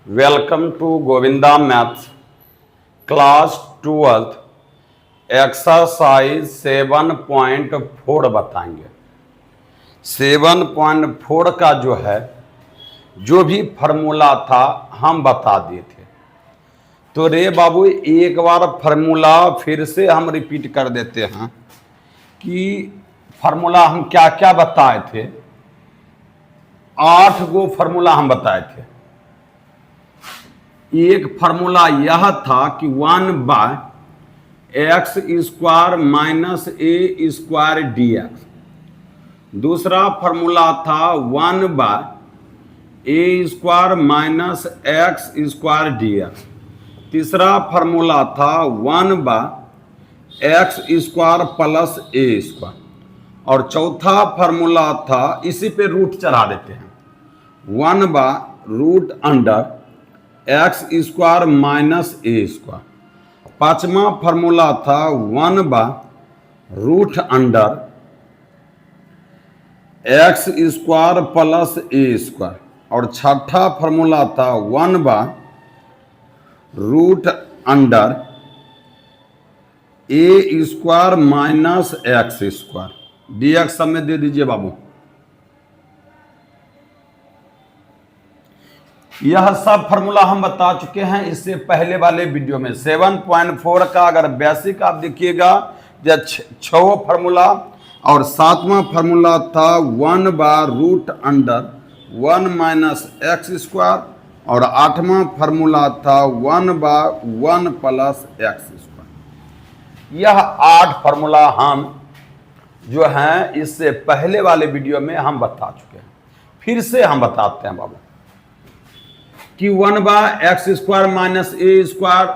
Welcome to Govinda maths class 12th exercise 7.4 बताएंगे। 7.4 का जो है जो भी फार्मूला था हम बता दिए थे। तो रे बाबू एक बार फार्मूला फिर से हम रिपीट कर देते हैं कि फार्मूला हम क्या क्या बताए थे। 8 गो फार्मूला हम बताए थे। एक फार्मूला यह था कि 1/x² माइनस a² dx। दूसरा फार्मूला था 1/a² माइनस x² dx। तीसरा फार्मूला था 1/x² प्लस a²। और चौथा फार्मूला था, इसी पे रूट चढ़ा देते हैं, 1/√x² माइनस a²। पांचवा फार्मूला था 1/√x² प्लस a²। और छठा फार्मूला था 1/√a² माइनस x²। dx सब में दे दीजिए बाबू। यह सब फार्मूला हम बता चुके हैं इससे पहले वाले वीडियो में। 7.4 का अगर बेसिक आप देखिएगा, 6 फार्मूला और 7वां फार्मूला था 1/√1 माइनस x² और 8वां फार्मूला था 1/1 प्लस x²। यह 8 फार्मूला हम जो हैं इससे पहले वाले वीडियो में हम बता चुके हैं। फिर से हम बताते हैं बाबू कि 1/x² माइनस a²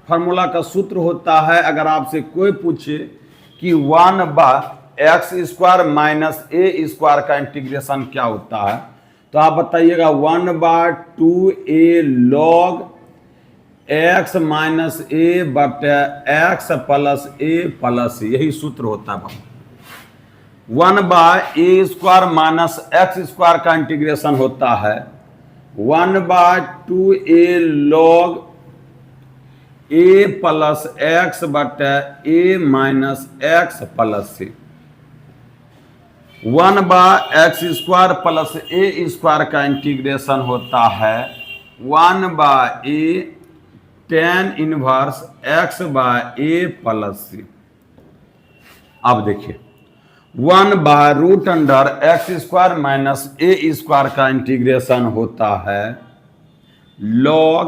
फार्मूला का सूत्र होता है। अगर आपसे कोई पूछे कि 1/x² माइनस a² का इंटीग्रेशन क्या होता है, तो आप बताइएगा 1/2a log x minus a बटे x plus a plus c, यही सूत्र होता है। 1/a² माइनस x² का इंटीग्रेशन होता है 1/2a log a plus x बटे a minus x plus c। 1/x² plus a² का इंटीग्रेशन होता है 1/a tan inverse x/a plus c। अब देखिए 1/√x² माइनस a² का इंटीग्रेशन होता है log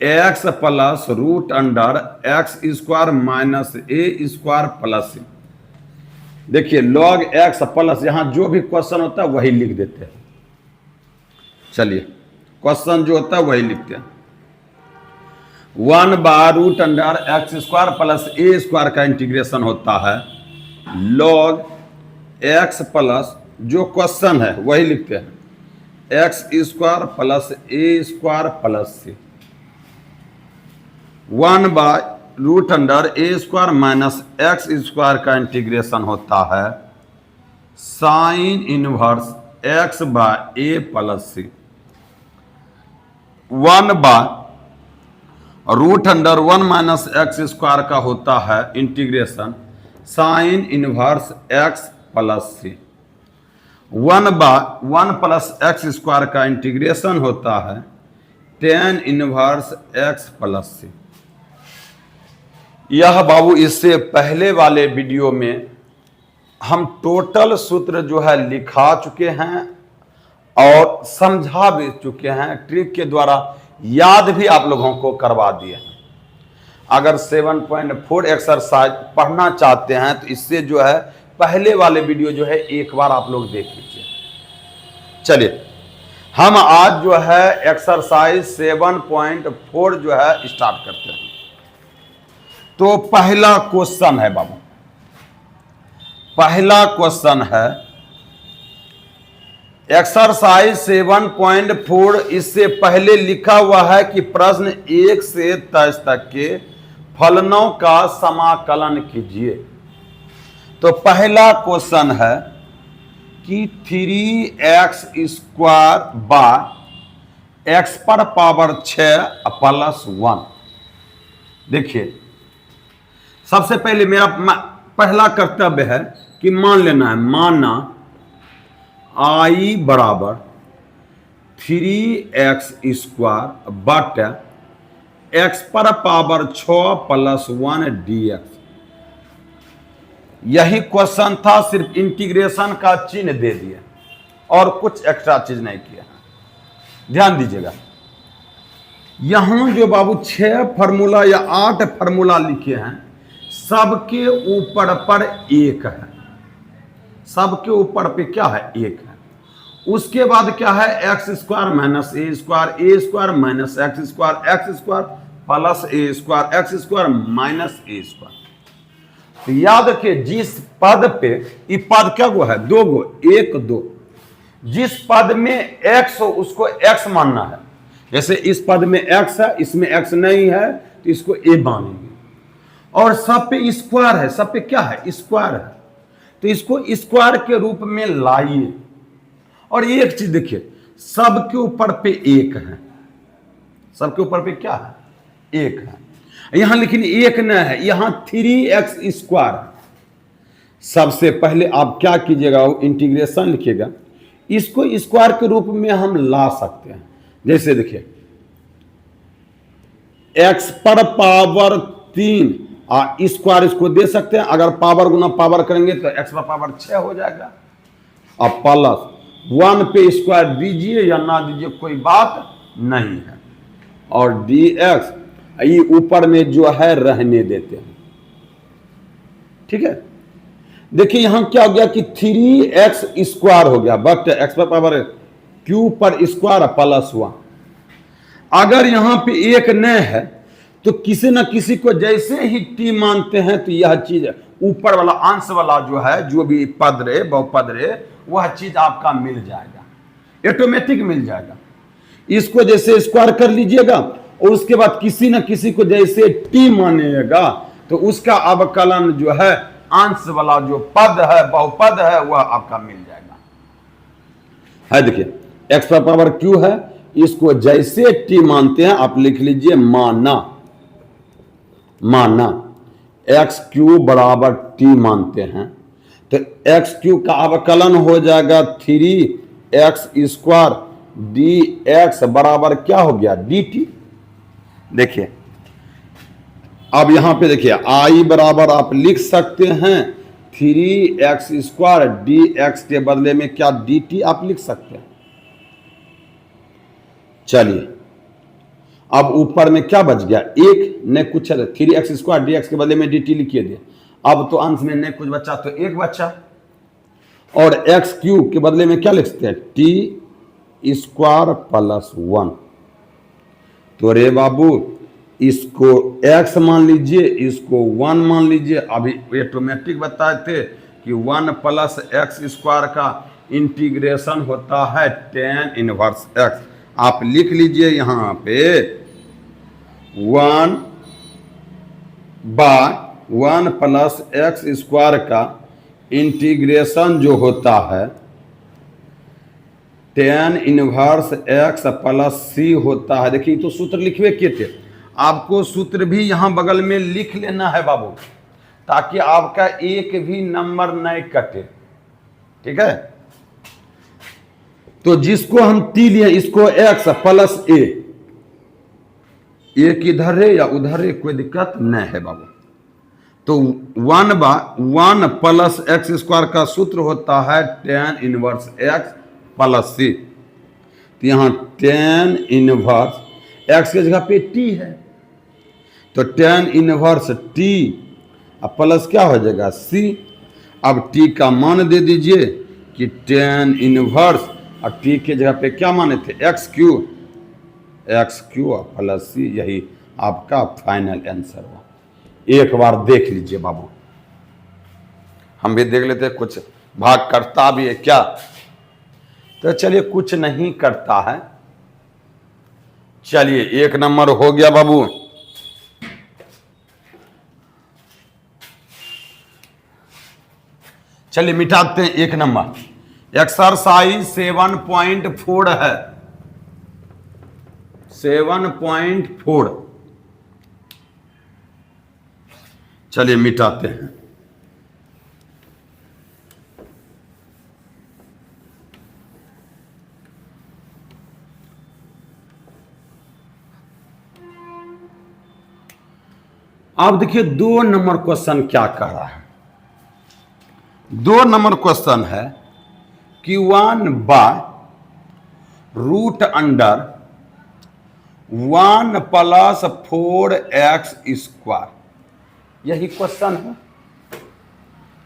x plus √x² minus a² plus c। देखिए log x प्लस, यहां जो भी क्वेश्चन होता है वही लिख देते हैं। चलिए क्वेश्चन जो होता है वही लिखते हैं। 1/√x² प्लस a² का इंटीग्रेशन होता है log x प्लस, जो क्वेश्चन है वही लिखते हैं, x² plus a² plus c। 1/√a² minus x² का इंटीग्रेशन होता है sign inverse x/a plus c। 1/√1 minus x² का होता है integration sine inverse x plus c। 1/1 plus x² का इंटीग्रेशन होता है tan inverse x plus c। यह बाबू इससे पहले वाले वीडियो में हम टोटल सूत्र जो है लिखा चुके हैं और समझा भी चुके हैं, ट्रिक के द्वारा याद भी आप लोगों को करवा दिए हैं। अगर 7.4 एक्सरसाइज पढ़ना चाहते हैं तो इससे जो है पहले वाले वीडियो जो है एक बार आप लोग देख लीजिए। चलिए हम आज जो है एक्सरसाइज 7.4 जो है स्टार्ट करते हैं। तो पहला क्वेश्चन है बाबू, पहला क्वेश्चन है एक्सरसाइज 7.4। इससे पहले लिखा हुआ है कि प्रश्न 1 से 23 तक के फलनों का समाकलन कीजिए। तो पहला क्वेश्चन है कि 3x² x पर पावर 6 प्लस 1। देखिए सबसे पहले मेरा पहला कर्तव्य है कि मान लेना है, माना I बराबर 3x स्क्वायर बट x पर पावर 6 प्लस 1 dx। यही क्वेश्चन था, सिर्फ इंटीग्रेशन का चिन्ह दे दिया और कुछ एक्स्ट्रा चीज नहीं किया। ध्यान दीजिएगा, यहां जो बाबू 6 फार्मूला या 8 फार्मूला लिखे हैं, सबके ऊपर पर एक है। सबके ऊपर पे क्या है? एक है। उसके बाद क्या है? X square minus a square minus x square plus a square x square minus a square. तो याद रखिए, जिस पद पे, ये पद क्या गो है? दो गो, एक दो। जिस पद में x हो उसको x मानना है। जैसे इस पद में x है, इसमें x नहीं है तो इसको a मानेंगे। और सब पे स्क्वायर है, सब पे क्या है? स्क्वायर है, तो इसको स्क्वायर के रूप में लाइए। और एक चीज देखिए, सबके ऊपर पे एक है। सबके ऊपर पे क्या है? एक है। यहां लेकिन एक न है, यहां 3x स्क्वायर। सबसे पहले आप क्या कीजिएगा? इंटीग्रेशन लिखिएगा, इसको स्क्वायर के रूप में हम ला सकते हैं। जैसे देखिए, x पर पावर 3 स्क्वायर इसको दे सकते हैं। अगर पावर गुना पावर करेंगे तो x पर पावर 6 हो जाएगा। अब प्लस 1 पे स्क्वायर दीजिए या ना दीजिए कोई बात नहीं है। और dx ये ऊपर में जो है रहने देते हैं। ठीक है, देखिए यहां क्या हो गया कि 3x स्क्वायर हो गया, बट x पर पावर q पर स्क्वायर प्लस 1। अगर यहां पे एक न है तो किसी न किसी को जैसे ही t मानते हैं तो यह चीज ऊपर वाला अंश वाला जो है, जो भी पद रहे बहुपद रहे, वह चीज आपका मिल जाएगा, ऑटोमेटिक मिल जाएगा। इसको जैसे स्क्वायर कर लीजिएगा और उसके बाद किसी न किसी को जैसे t मानिएगा तो उसका अवकलन जो है, अंश वाला जो पद है, बहुपद है, वह आपका मिल जाएगा। है देखिए, x पर पावर q है, इसको जैसे t मानते हैं आप लिख लीजिए माना एक्स क्यू बराबर t मानते हैं तो एक्स क्यू का अवकलन हो जाएगा 3x स्क्वायर dx बराबर क्या हो गया? dt। देखिए अब यहां पे देखिए, i बराबर आप लिख सकते हैं 3x स्क्वायर dx के बदले में क्या dt आप लिख सकते हैं। चलिए अब ऊपर में क्या बच गया? एक ने कुछ 3x स्क्वायर dx के बदले में dt लिखिए दे। अब तो अंश में ने कुछ बचा तो एक बचा, और एक्स क्यू के बदले में क्या लिख सकते हैं? T square plus 1। तो रे बाबू, इसको x मान लीजिए, इसको 1 मान लीजिए। अभी ऑटोमेटिक बताए थे कि 1 प्लस एक्स स्क्वायर का इंटीग्रेशन होता है tan इनवर्स x। आप लिख लीजिए यहां पे 1 प्लस एक्स स्क्वायर का इंटीग्रेशन जो होता है tan inverse x plus c होता है। देखिए तो सूत्र लिखवे किए थे, आपको सूत्र भी यहां बगल में लिख लेना है बाबू, ताकि आपका एक भी नंबर नहीं कटे। ठीक है, तो जिसको हम t लिए, इसको x प्लस a, एक इधर है या उधर है कोई दिक्कत नहीं है बाबू। तो 1 प्लस एक्स स्क्वायर का सूत्र होता है tan inverse x plus c। तो यहां tan इनवर्स x की जगह पे t है, तो tan इनवर्स t प्लस क्या हो जाएगा? c। अब t का मान दे दीजिए कि tan इनवर्स, और t के जगह पे क्या माने थे? X cube plus c। यही आपका फाइनल आंसर हुआ। एक बार देख लीजिए बाबू, हम भी देख लेते हैं कुछ भाग करता भी है क्या। तो चलिए, कुछ नहीं करता है। चलिए, एक नंबर हो गया बाबू। चलिए मिटाते हैं एक नंबर। एक्सरसाइज 7.4 है। 7.4। चलिए मिटाते हैं। अब देखिए 2 नंबर क्वेश्चन क्या कह रहा है। 2 नंबर क्वेश्चन है कि 1/√1 प्लस 4x²। यही क्वेश्चन है,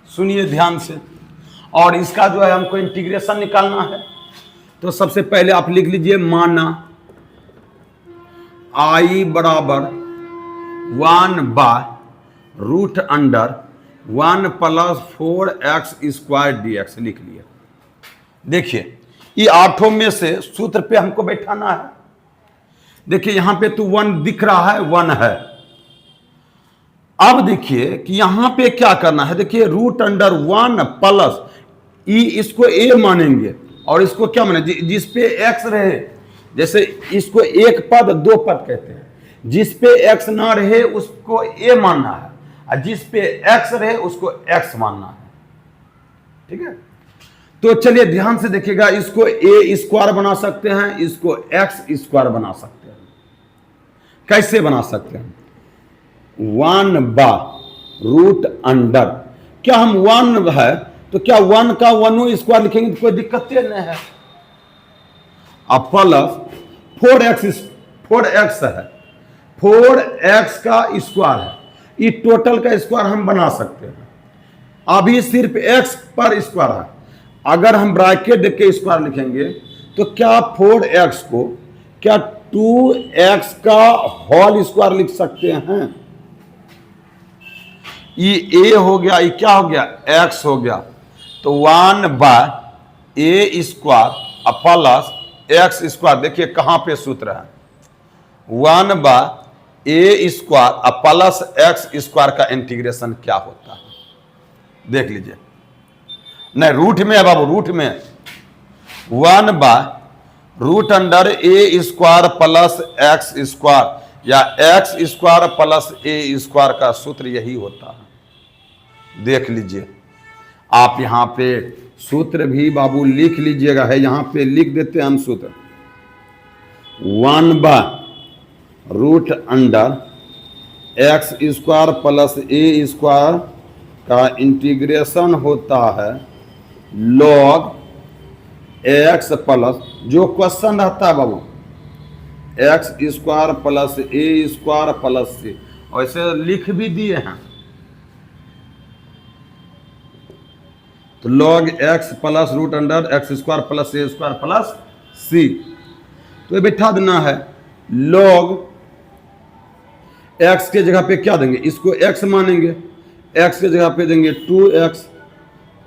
सुनिए ध्यान से। और इसका जो है हमको इंटीग्रेशन निकालना है। तो सबसे पहले आप लिख लीजिए, माना I बराबर 1/√1 प्लस 4x² dx लिख लिया। देखिए ये आठों में से सूत्र पे हमको बैठाना है। देखिए यहां पे तो 1 दिख रहा है, 1 है। अब देखिए कि यहां पे क्या करना है। देखिए √1 प्लस इसको a मानेंगे और इसको क्या माने, जिस पे x रहे। जैसे इसको एक पद 2 पद कहते हैं। जिस पे x ना रहे उसको a मानना है, और जिस पे x रहे उसको x मानना है। ठीक है, तो चलिए ध्यान से देखिएगा। इसको a² बना सकते हैं, इसको x² बना सकते हैं। कैसे बना सकते हैं? 1/√, क्या हम 1 है तो क्या 1 का 1² लिखेंगे तो कोई दिक्कत नहीं है। अब प्लस 4x है, 4x का स्क्वायर है। ये टोटल का स्क्वायर हम बना सकते हैं। अभी सिर्फ x पर स्क्वायर है। अगर हम ब्रैकेट देख के स्क्वायर लिखेंगे तो क्या 4x को क्या 2x का होल स्क्वायर लिख सकते हैं? ये a हो गया, ये क्या हो गया, x हो गया। तो 1/a² प्लस x²। देखिए कहां पे सूत्र है, 1/a² प्लस x² का इंटीग्रेशन क्या होता है देख लीजिए। नहीं, रूट में है बाबू, रूट में 1/√a² प्लस x² या x² प्लस a² का सूत्र यही होता है। देख लीजिए, आप यहां पे सूत्र भी बाबू लिख लीजिएगा। है यहां पे लिख देते हैं हम सूत्र। 1/√x² प्लस a² का इंटीग्रेशन होता है log x प्लस, जो क्वेश्चन रहता है बाबू, x² plus a² plus c। वैसे लिख भी दिए हैं तो log x plus √x² plus a² plus c। तो ये बैठा देना है। log x के जगह पे क्या देंगे, इसको x मानेंगे, x के जगह पे देंगे 2x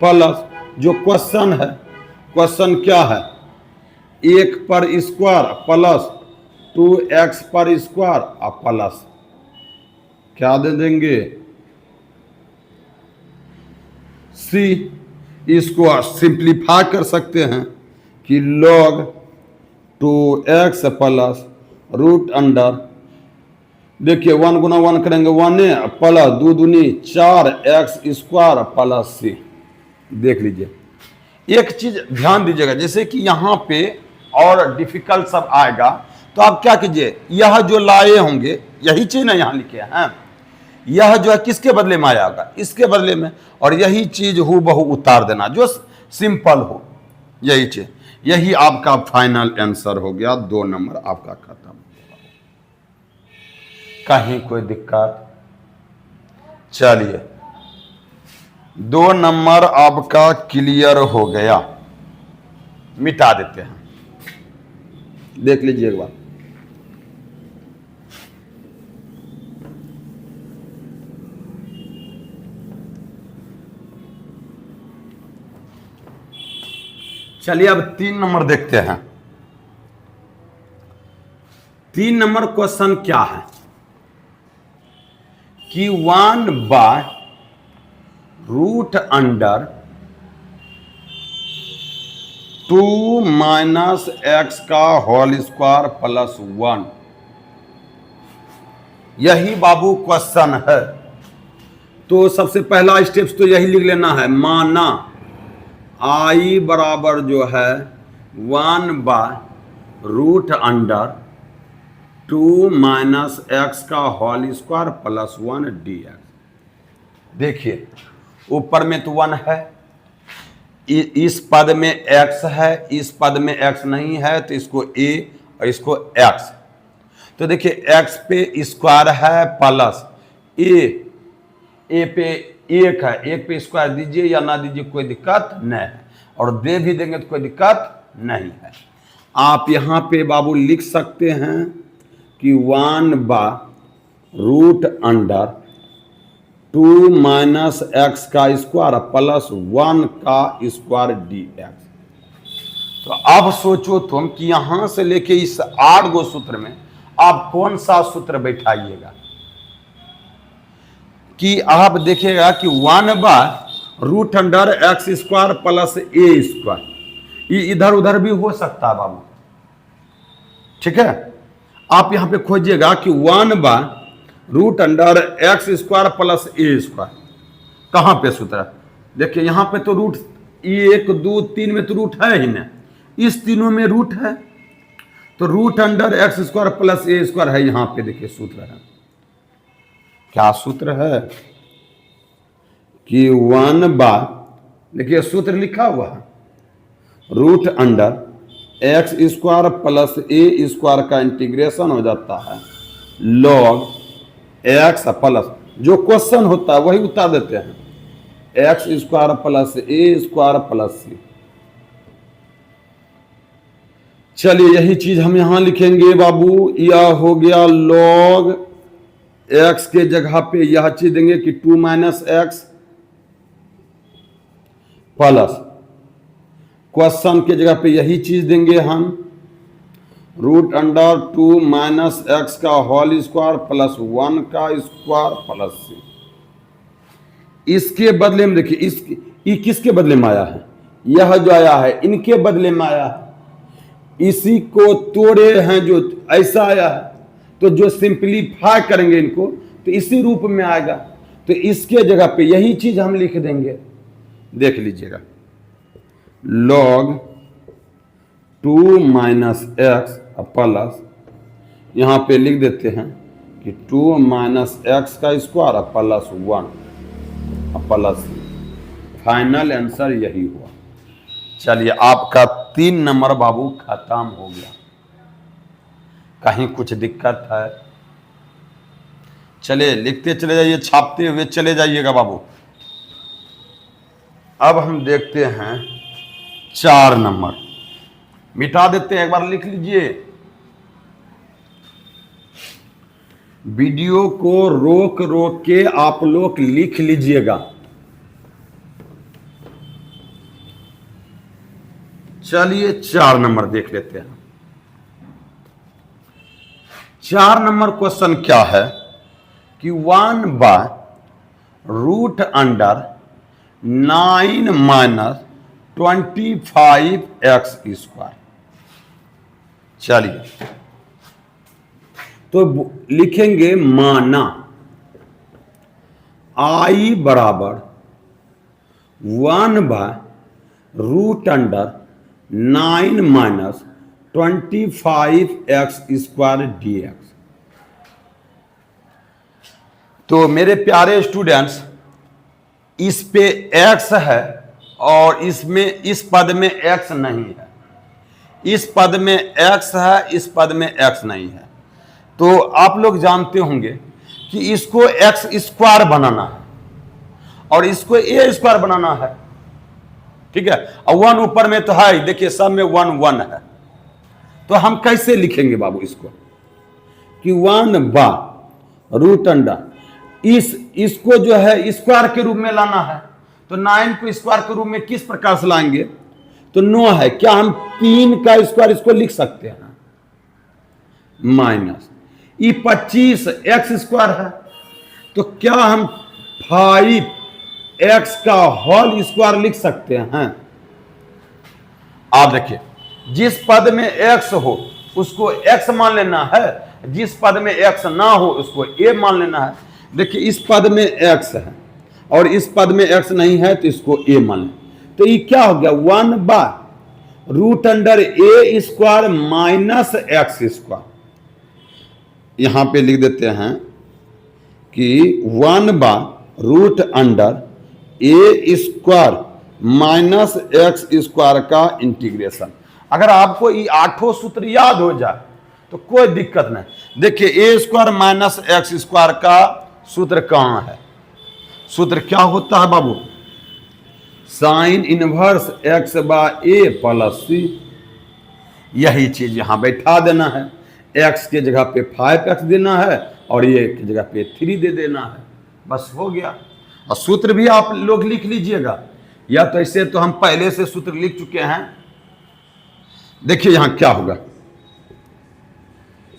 प्लस, जो क्वेश्चन है, क्वेश्चन क्या है, 1 पर स्क्वायर प्लस 2x पर स्क्वायर और प्लस क्या दे देंगे, c। इसको सिंप्लीफाई कर सकते हैं कि log 2x प्लस √, देखिए 1 गुना 1 करेंगे 1 प्लस 2 दूनी 4x² प्लस c। देख लीजिए, एक चीज ध्यान दीजिएगा, जैसे कि यहां पे और डिफिकल्ट सब आएगा तो आप क्या कीजिए, यह जो लाए होंगे यही चीज ना यहां लिखे हैं, यह जो है किसके बदले में आया होगा, इसके बदले में, और यही चीज हूबहू उतार देना जो सिंपल हो। यही चीज, यही आपका फाइनल आंसर हो गया। 2 नंबर आपका खत्म। कहीं कोई दिक्कत? चलिए 2 नंबर आपका क्लियर हो गया। मिटा देते हैं, देख लीजिए एक बार। चलिए अब 3 नंबर देखते हैं। 3 नंबर क्वेश्चन क्या है कि 1/√2 - x² प्लस 1 यही बाबू क्वेश्चन है। तो सबसे पहला स्टेप्स तो यही लिख लेना है, माना आई बराबर जो है 1/√2 माइनस एक्स का होल स्क्वायर प्लस 1 dx। देखिए ऊपर में तो 1 है, इस पद में x है, इस पद में x नहीं है, तो इसको a और इसको x। तो देखिए x पे स्क्वायर है प्लस a पे 1 है, 1 पे स्क्वायर दीजिए या ना दीजिए कोई दिक्कत नहीं है, और दे भी देंगे तो कोई दिक्कत नहीं है। आप यहाँ पे बाबू लिख सकते हैं कि 1/√2 माइनस एक्स का स्क्वायर प्लस 1 का स्क्वायर dx। तो अब सोचो तुम कि यहां से लेके इस 8 गो सूत्र में आप कौन सा सूत्र बैठाइएगा, कि आप देखिएगा कि 1/√x square plus a square, ये इधर उधर भी हो सकता है बाबू, ठीक है। आप यहां पे खोजिएगा कि 1/√x square plus a square कहां पे सूत्र है। देखिए यहां पे तो रूट 1 2 3 में तो रूट है ही ना, इस तीनों में रूट है, तो √x square plus a square है। यहां पे देखिए सूत्र है, क्या सूत्र है कि 1/, देखिए सूत्र लिखा हुआ है, √x square plus a square का इंटीग्रेशन हो जाता है log x प्लस, जो क्वेश्चन होता है वही उतार देते हैं, x square plus a square plus c। चलिए यही चीज हम यहां लिखेंगे बाबू, यह हो गया log x के जगह पे यह चीज देंगे कि 2 माइनस एक्स प्लस, क्वेश्चन के जगह पे यही चीज देंगे हम, √2 माइनस एक्स का होल स्क्वायर प्लस 1 का स्क्वायर प्लस c। इसके बदले में देखिए ये किसके बदले में आया है, यह जो आया है इनके बदले में आया है, इसी को तोड़े हैं जो ऐसा आया है, तो जो सिंपलीफाई करेंगे इनको तो इसी रूप में आएगा, तो इसके जगह पे यही चीज हम लिख देंगे। देख लीजिएगा log 2 माइनस एक्स प्लस, यहां पे लिख देते हैं कि 2 माइनस एक्स का square plus 1 plus, final answer यही हुआ। चलिए आपका 3 नंबर बाबू खत्म हो गया। कहीं कुछ दिक्कत है, चले लिखते चले जाइए, छापते हुए चले जाइएगा बाबू। अब हम देखते हैं 4 नंबर, मिटा देते हैं, एक बार लिख लीजिए, वीडियो को रोक रोक के आप लोग लिख लीजिएगा। चलिए 4 नंबर देख लेते हैं। 4 नंबर क्वेश्चन क्या है कि 1/√9 माइनस 25x स्क्वायर। चलिए तो लिखेंगे माना आई बराबर 1/√9 माइनस 25x स्क्वायर dx। तो मेरे प्यारे स्टूडेंट्स, इस पे x है और इसमें इस पद में x नहीं है, इस पद में x है, इस पद में x नहीं है। तो आप लोग जानते होंगे कि इसको x स्क्वायर बनाना है और इसको a स्क्वायर बनाना है, ठीक है। और 1 ऊपर में तो है, देखिए सब में 1 1 है। तो हम कैसे लिखेंगे बाबू इसको कि 1/√, इसको जो है स्क्वायर के रूप में लाना है, तो 9 को स्क्वायर के रूप में किस प्रकार से लाएंगे, तो 9 है, क्या हम 3 का स्क्वायर इसको लिख सकते हैं, माइनस ये 25 एक्स स्क्वायर है, तो क्या हम 5x का होल स्क्वायर लिख सकते हैं। आप देखिए जिस पद में x हो उसको x मान लेना है, जिस पद में x ना हो उसको a मान लेना है। देखिए इस पद में x है और इस पद में x नहीं है तो इसको a मान लें। तो ये क्या हो गया, 1/√a² माइनस x²। यहां पे लिख देते हैं कि 1/√a² माइनस x² का इंटीग्रेशन। अगर आपको ये 8 सूत्र याद हो जाए तो कोई दिक्कत नहीं। देखिए a² माइनस x² का सूत्र कहाँ है, सूत्र क्या होता है बाबू, sine inverse x/a plus c। यही चीज यहां बैठा देना है, x के जगह पे 5x देना है और a की जगह पे 3 दे देना है, बस हो गया। और सूत्र भी आप लोग लिख लीजिएगा, या तो ऐसे तो हम पहले से सूत्र लिख चुके हैं। देखिए यहां क्या होगा,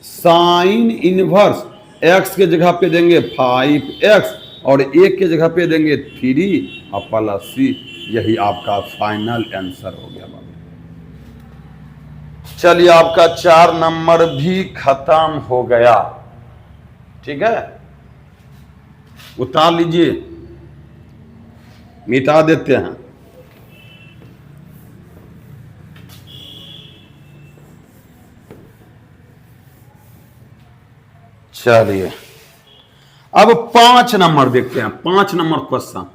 साइन इनवर्स x के जगह पे देंगे 5x और a के जगह पे देंगे 3 और प्लस c। यही आपका फाइनल आंसर हो गया बाबू। चलिए आपका 4 नंबर भी खत्म हो गया, ठीक है, उतार लीजिए, मिटा देते हैं। चलिए अब 5 नंबर देखते हैं। 5 नंबर क्वेश्चन,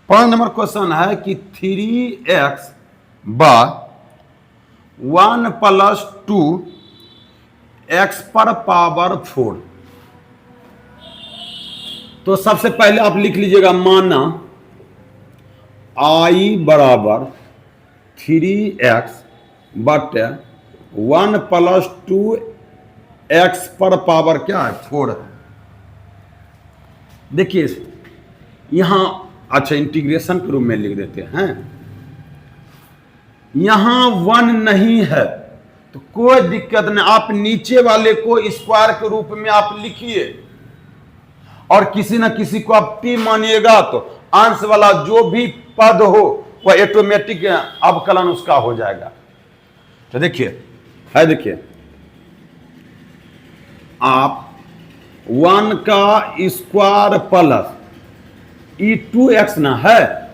5 नंबर क्वेश्चन है कि 3x / 1 + 2x पर पावर 4। तो सबसे पहले आप लिख लीजिएगा, माना I = 3x / 1 + 2x पर पावर क्या है, 4 है। देखिए यहां, अच्छा इंटीग्रेशन के रूप में लिख देते हैं। यहां 1 नहीं है तो कोई दिक्कत नहीं, आप नीचे वाले को स्क्वायर के रूप में आप लिखिए और किसी न किसी को आप t मानिएगा तो अंश वाला जो भी पद हो वह ऑटोमेटिक अवकलन उसका हो जाएगा। तो देखिए है, देखिए आप 1 का स्क्वायर प्लस 2x ना है,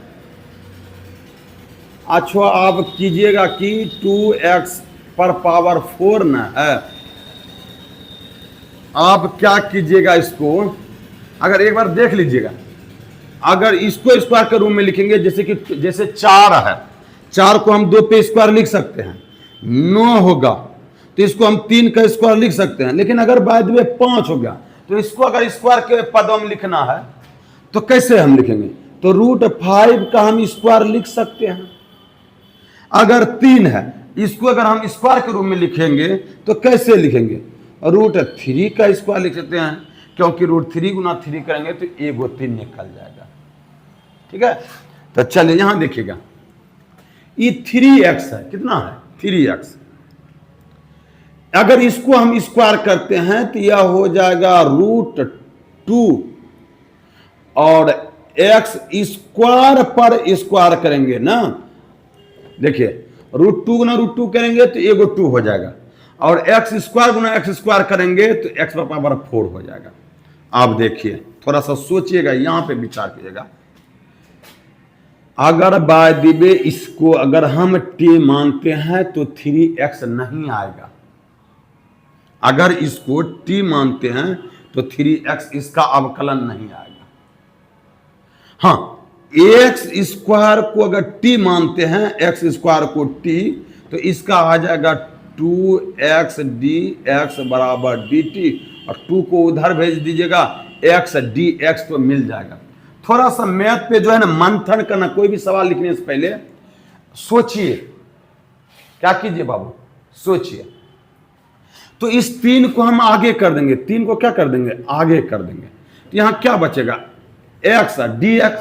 अच्छा आप कीजिएगा कि 2x पर पावर 4 ना है। आप क्या कीजिएगा, इसको अगर एक बार देख लीजिएगा, अगर इसको स्क्वायर के रूप में लिखेंगे, जैसे 4 है, 4 को हम 2 पे स्क्वायर लिख सकते हैं, 9 होगा तो इसको हम 3 का स्क्वायर लिख सकते हैं। लेकिन अगर बाद में 5 हो गया तो इसको अगर स्क्वायर के पदों में लिखना है तो कैसे हम लिखेंगे, तो √5 का हम स्क्वायर लिख सकते हैं। अगर 3 है, इसको अगर हम स्क्वायर के रूप में लिखेंगे तो कैसे लिखेंगे, √3 का स्क्वायर लिख सकते हैं, क्योंकि √3 × 3 करेंगे तो 1 3 निकल जाएगा, ठीक है। तो चलिए यहां देखिएगा, ये 3x है, कितना है 3x। अगर इसको हम स्क्वायर करते हैं तो यह हो जाएगा √2 और x² पर स्क्वायर करेंगे ना, देखिए √2 × √2 करेंगे तो 1 2 हो जाएगा और x² × x² करेंगे तो x पर पावर 4 हो जाएगा। आप देखिए थोड़ा सा सोचिएगा, यहां पे विचार कीजिएगा। अगर बाय द वे इसको अगर हम t मानते हैं तो 3x नहीं आएगा। अगर इसको t मानते हैं तो 3x इसका अवकलन नहीं आएगा। हाँ, x² को अगर t मानते हैं, x² को t, तो इसका आ जाएगा 2x dx = dt और 2 को उधर भेज दीजिएगा, x dx तो मिल जाएगा। थोड़ा सा मैथ पे जो है ना मंथन करना, कोई भी सवाल लिखने से पहले सोचिए, क्या कीजिए बाबू, सोचिए। तो इस 3 को हम आगे कर देंगे, 3 को क्या कर देंगे, आगे कर देंगे, तो यहां क्या बचेगा, x dx।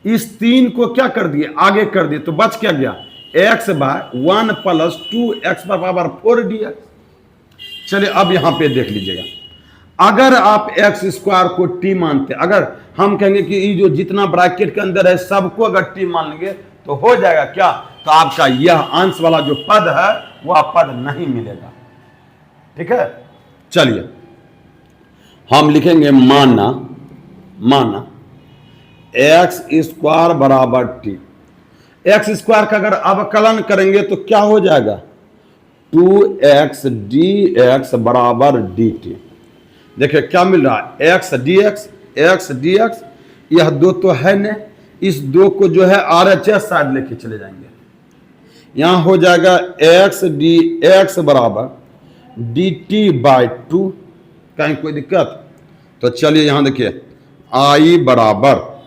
इस 3 को क्या कर दिए, आगे कर दिए, तो बच क्या गया, x/1 + 2x पर पावर 4 dx। चलिए अब यहां पे देख लीजिएगा, अगर आप x² को t मानते, अगर हम कहेंगे कि ये जो जितना ब्रैकेट के अंदर है सबको अगर t मान लेंगे तो हो जाएगा क्या, तो आपका यह अंश वाला जो पद है वह पद नहीं मिलेगा। ठीक है, चलिए हम लिखेंगे माना एक्स स्क्वायर बराबर टी। एक्स स्क्वायर का अगर अवकलन करेंगे तो क्या हो जाएगा, 2x dx बराबर dt। देखिए क्या मिल रहा है, x dx, यह दो तो है नहीं, इस दो को जो है RHS साइड लेके चले जाएंगे, यहां हो जाएगा x dx बराबर dt बाय 2। कहीं कोई दिक्कत, तो चलिए यहां देखिए i बराबर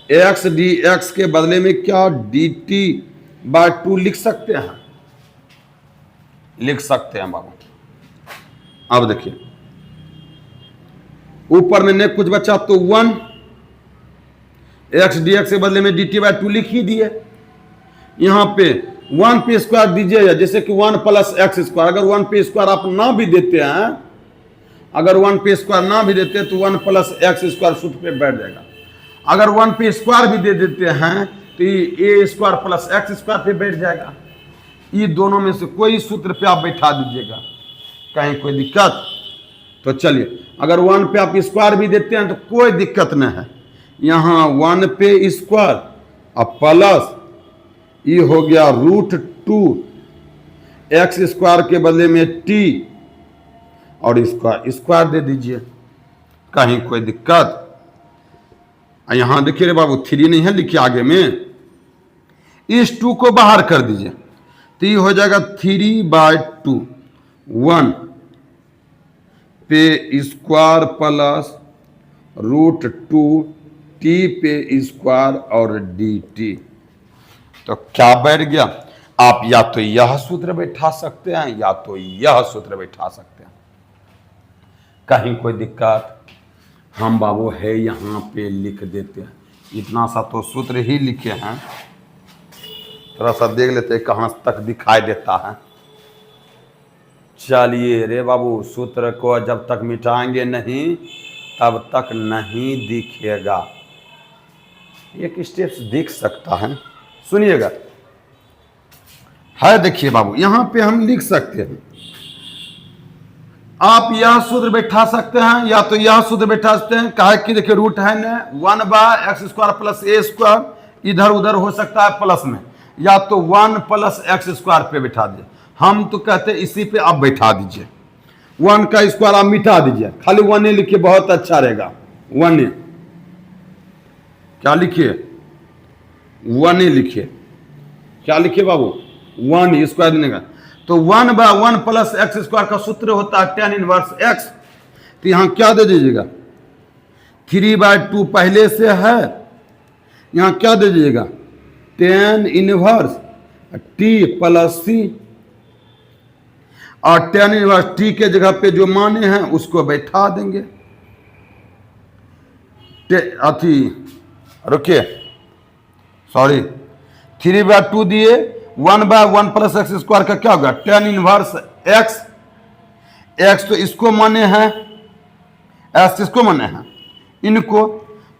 x dx के बदले में क्या dt बाय 2 लिख सकते हैं, लिख सकते हैं बाबू। अब देखिए ऊपर में ने कुछ बचा तो 1, x dx के बदले में dt बाय 2 लिख ही दिए। यहां पे 1 पे स्क्वायर दीजिए, जैसे कि 1 प्लस एक्स स्क्वायर, अगर 1 पे स्क्वायर आप ना भी देते हैं, अगर 1 पे स्क्वायर ना भी देते तो 1 प्लस एक्स स्क्वायर सूत्र पे बैठ जाएगा। अगर 1 पे स्क्वायर भी दे देते हैं तो ये a square plus x square पे बैठ जाएगा। ये दोनों में से कोई सूत्र पे आप बैठा दीजिएगा, कहीं कोई दिक्कत। तो चलिए अगर 1 पे आप स्क्वायर भी देते हैं तो कोई दिक्कत नहीं है, यहां 1 पे स्क्वायर अब प्लस ये हो गया √2 एक्स स्क्वायर के बदले में t और स्क्वायर दे दीजिए, कहीं कोई दिक्कत। यहां देखिए रे बाबू 3 नहीं है, लिखिए आगे में, इस 2 को बाहर कर दीजिए तो ये हो जाएगा 3/2, 1 पे स्क्वायर प्लस √2 t पे स्क्वायर और dt। तो क्या बैठ गया, आप या तो यह सूत्र बैठा सकते हैं या तो यह सूत्र बैठा सकते हैं, कहीं कोई दिक्कत। हम बाबू है यहां पे लिख देते हैं, इतना सा तो सूत्र ही लिखे हैं, थोड़ा सा देख लेते हैं कहां तक दिखाई देता है। चलिए रे बाबू सूत्र को जब तक मिटाएंगे नहीं तब तक नहीं दिखेगा। एक स्टेप्स दिख सकता है, सुनिएगा, है देखिए बाबू यहां पे हम लिख सकते हैं, आप यह सूत्र बैठा सकते हैं या तो यह सूत्र बैठा सकते हैं, कहा कि देखिए रूट है ना 1/x square plus a square, इधर उधर हो सकता है प्लस में, या तो 1 प्लस एक्स स्क्वायर पे बैठा दीजिए। हम तो कहते हैं इसी पे आप बैठा दीजिए, 1 का स्क्वायर आप मिटा दीजिए, खाली 1a लिखिए, बहुत अच्छा रहेगा। 1a क्या लिखिए, 1a लिखिए, क्या लिखिए बाबू, 1 स्क्वायर देने का, तो 1/1 प्लस एक्स स्क्वायर का सूत्र होता है tan इनवर्स x, तो यहां क्या दे दीजिएगा 3/2 पहले से है, यहां क्या दे दीजिएगा tan inverse t plus c, और tan इनवर्स t के जगह पे जो माने हैं उसको बैठा देंगे। अथी रुकिए, सॉरी 3/2 दिए, 1/1 प्लस एक्स स्क्वायर का क्या होगा tan इनवर्स x, x तो इसको माने हैं, x इसको माने हैं इनको,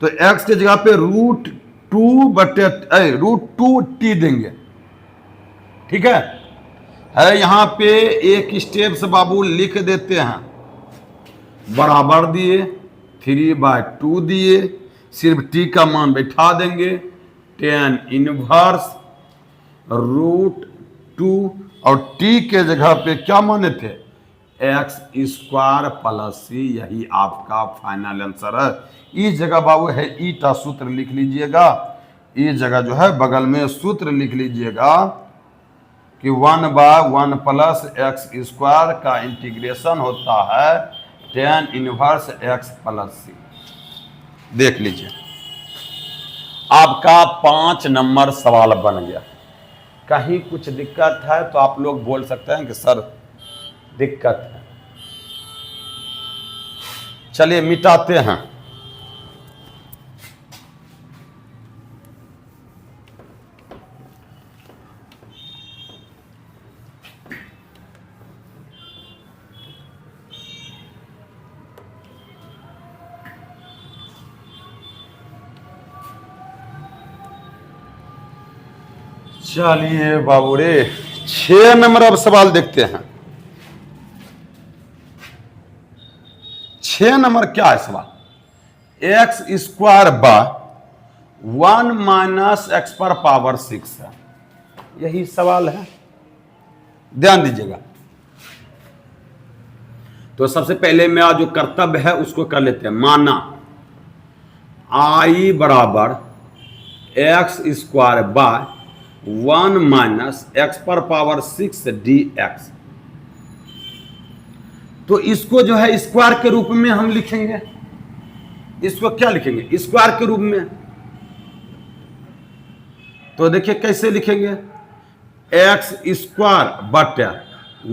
तो x के जगह पे √2t देंगे। ठीक है यहां पे एक स्टेप से बाबू लिख देते हैं, बराबर दिए 3/2 दिए, सिर्फ t का मान बैठा देंगे, tan इनवर्स √2 और t के जगह पे क्या माने थे एक्स स्क्वायर प्लस c, यही आपका फाइनल आंसर है। इस जगह बाबू है ईटा सूत्र लिख लीजिएगा, इस जगह जो है बगल में सूत्र लिख लीजिएगा कि 1/1 प्लस एक्स स्क्वायर का इंटीग्रेशन होता है tan inverse x plus c। देख लीजिए आपका 5 नंबर सवाल बन गया। कहीं कुछ दिक्कत है तो आप लोग बोल सकते हैं कि सर दिक्कत है, चलिए मिटाते हैं। चलिए बाबू रे, 6 नंबर अब सवाल देखते हैं। 6 नंबर क्या है सवाल? X square by 1 minus x पर पावर 6 है, यही सवाल है, ध्यान दीजिएगा। तो सबसे पहले मैं जो कर्तव्य है उसको कर लेते हैं। माना आई बराबर x square by 1 minus x पर पावर 6 डी एक्स। तो इसको जो है स्क्वायर के रूप में हम लिखेंगे। इसको क्या लिखेंगे? स्क्वायर के रूप में। तो देखिए कैसे लिखेंगे, एक्स स्क्वायर बटे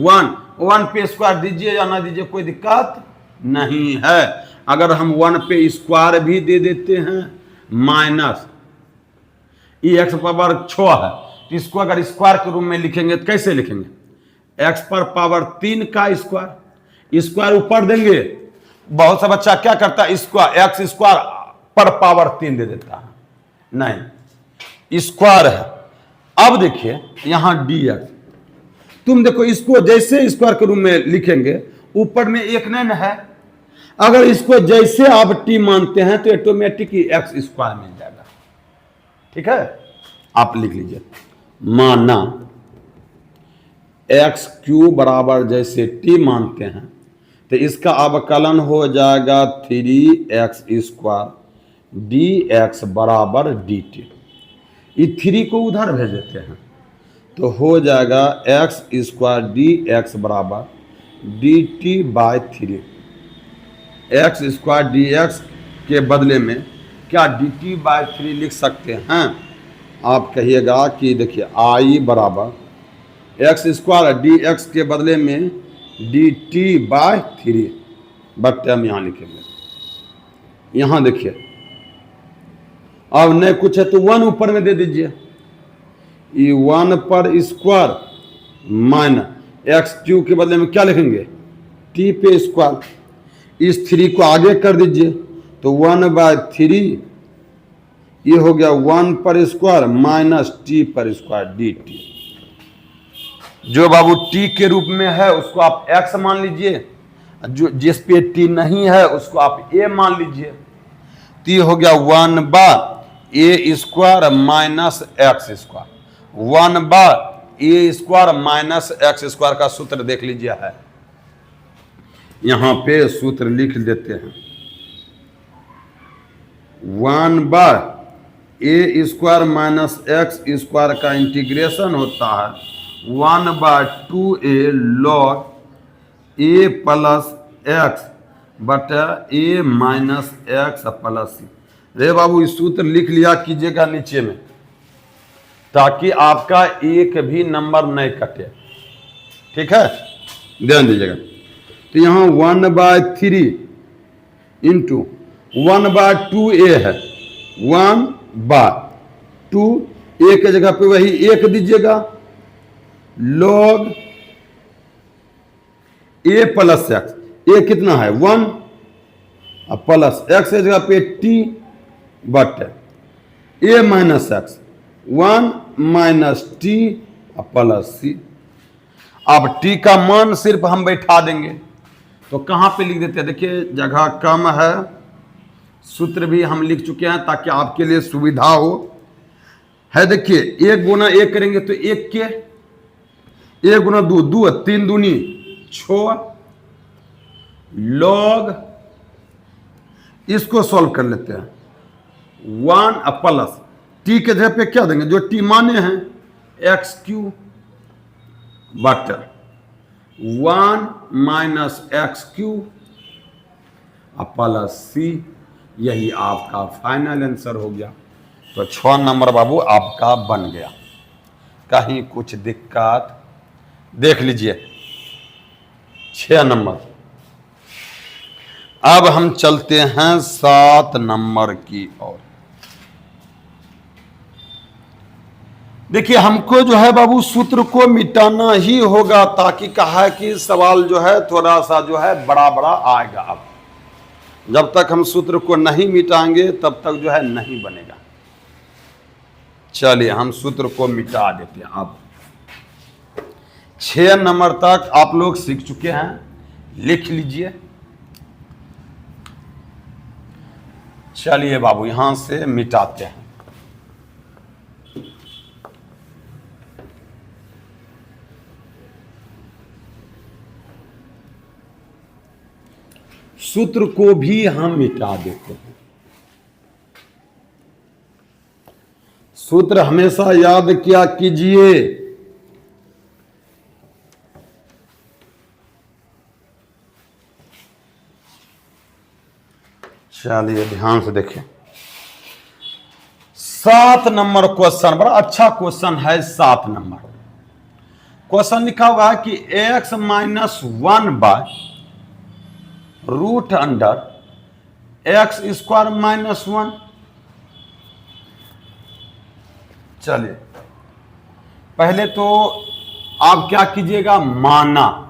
1 पे स्क्वायर दीजिए या ना दीजिए कोई दिक्कत नहीं है। अगर हम 1 पे स्क्वायर भी दे देते हैं माइनस ये एक्स पावर 6 है, तो इसको अगर स्क्वायर के रूप में लिखेंगे तो कैसे लिखेंगे? एक्स पर पावर 3 का स्क्वायर, स्क्वायर ऊपर देंगे। बहुत सा बच्चा क्या करता है, स्क्वायर एक्स स्क्वायर पर पावर 3 दे देता है, नहीं स्क्वायर है। अब देखिए यहां डी एक्स, तुम देखो इसको जैसे स्क्वायर के रूप में लिखेंगे ऊपर में एक नहीं है, अगर इसको जैसे आप टी मानते हैं तो ऑटोमेटिक ही एक्स स्क्वायर मिल जाएगा। ठीक है, आप लिख लीजिए। माना एक्स क्यू बराबर जैसे टी मानते हैं तो इसका अवकलन हो जाएगा 3x स्क्वायर डी एक्स बराबर डी टी। ये 3 को उधर भेज देते हैं तो हो जाएगा एक्स स्क्वायर डी एक्स बराबर d t by 3। X square d x के बदले में क्या डी टी बाय 3 लिख सकते हैं? आप कहिएगा कि देखिए आई बराबर एक्स स्क्वायर डी एक्स के बदले में डी टी बाय 3 बट्टे हम यहाँ लिखेंगे। यहाँ देखिए अब नहीं कुछ है तो 1 ऊपर में दे दीजिए, ये 1 पर स्क्वायर माइनस एक्स क्यू के बदले में क्या लिखेंगे? टी पे स्क्वायर। इस 3 को आगे कर दीजिए तो 1/3 ये हो गया 1 पर स्क्वायर माइनस टी पर स्क्वायर डी टी। जो बाबू टी के रूप में है उसको आप एक्स मान लीजिए, जो जिस पे टी नहीं है उसको आप ए मान लीजिए। तो ये हो गया 1/a square minus x square. 1/a square minus x square का सूत्र देख लीजिए है, यहां पे सूत्र लिख देते हैं। 1/a square minus x square का इंटीग्रेशन होता है 1/2a log a plus x बटा a माइनस एक्स प्लस सी। रे बाबू इस सूत्र लिख लिया कीजिएगा नीचे में, ताकि आपका एक भी नंबर नहीं कटे। ठीक है, ध्यान दीजिएगा। तो यहाँ 1/3 इंटू 1/2a है, 1/2 a के जगह पे वही 1 दीजिएगा log a plus x. a कितना है 1 प्लस एक्स की जगह पे t but a minus x 1 minus t plus c. अब t का मान सिर्फ हम बैठा देंगे तो कहां पे लिख देते हैं? देखिए जगह कम है, सूत्र भी हम लिख चुके हैं ताकि आपके लिए सुविधा हो। है देखिए 1 गुना 1 करेंगे तो 1 के 1 गुना 2 2 3 दूनी 6 log इसको सॉल्व कर लेते हैं 1 प्लस टी के जगह पे क्या देंगे जो टी माने हैं एक्स क्यू बटर 1 minus x cube plus c. यही आपका फाइनल आंसर हो गया। तो 6 नंबर बाबू आपका बन गया। कहीं कुछ दिक्कत? देख लीजिए 6 नंबर। अब हम चलते हैं 7 नंबर की ओर। देखिए हमको जो है बाबू सूत्र को मिटाना ही होगा, ताकि कहा है कि सवाल जो है थोड़ा सा जो है बड़ा बड़ा आएगा। अब जब तक हम सूत्र को नहीं मिटाएंगे तब तक जो है नहीं बनेगा। चलिए हम सूत्र को मिटा देते हैं। अब 6 नंबर तक आप लोग सीख चुके हैं, लिख लीजिए। चलिए बाबू यहां से मिटाते हैं। सूत्र को भी हम मिटा देते हैं। सूत्र हमेशा याद किया कीजिए। चलिए ध्यान से देखिए। 7 नंबर क्वेश्चन, बड़ा अच्छा क्वेश्चन है। 7 नंबर क्वेश्चन लिखा हुआ है कि x minus 1 by root under x square minus 1। चलिए पहले तो आप क्या कीजिएगा, माना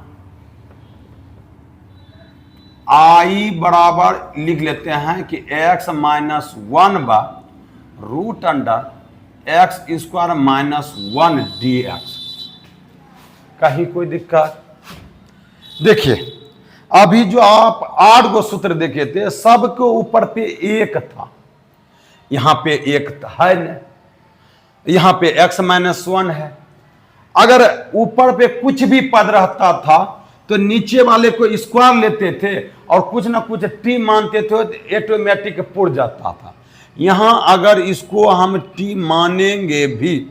आई बराबर लिख लेते हैं कि x minus 1 by root under x square minus 1 dx। कहीं कोई दिक्कत? देखिए अभी जो आप 8 गो सूत्र देखे थे सबके ऊपर पे 1 था, यहां पे 1 है न, यहां पे x माइनस 1 है। अगर ऊपर पे कुछ भी पद रहता था तो नीचे वाले को स्क्वायर लेते थे और कुछ ना कुछ t मानते थे तो ऑटोमेटिक पुर जाता था। यहां अगर इसको हम t मानेंगे भी,